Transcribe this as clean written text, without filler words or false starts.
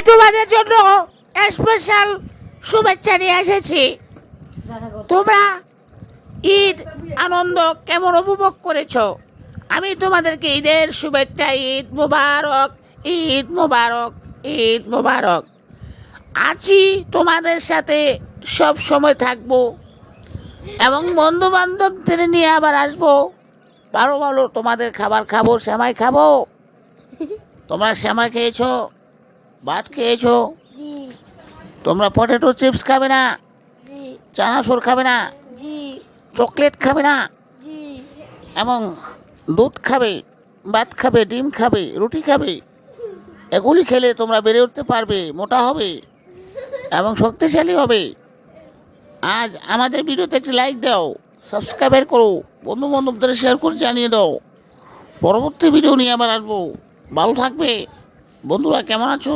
তোমাদের জন্য স্পেশাল শুভেচ্ছা নিয়ে এসেছি। তোমরা ঈদ আনন্দ কেমন উপভোগ করেছো? আমি তোমাদেরকে ঈদের শুভেচ্ছা। ঈদ মোবারক, ঈদ মোবারক, ঈদ মোবারক। আছি তোমাদের সাথে, সব সময় থাকবো এবং বন্ধু বান্ধবদের নিয়ে আবার আসবো। ভালো ভালো তোমাদের খাবার খাবো, সেমাই খাবো। তোমরা সেমাই খেয়েছো, ভাত খেয়েছো, জি তোমরা পটেটো চিপস খাবে না, জি চানাচুর খাবে না, জি চকলেট খাবে না, জি এবং দুধ খাবে, ভাত খাবে, ডিম খাবে, রুটি খাবে। এগুলি খেলে তোমরা বেড়ে উঠতে পারবে, মোটা হবে এবং শক্তিশালী হবে। আজ আমাদের ভিডিওতে একটি লাইক দাও, সাবস্ক্রাইব করো, বন্ধু বান্ধবদের শেয়ার করে জানিয়ে দাও। পরবর্তী ভিডিও নিয়ে আবার আসবো। ভালো থাকবে বন্ধুরা। কেমন আছো?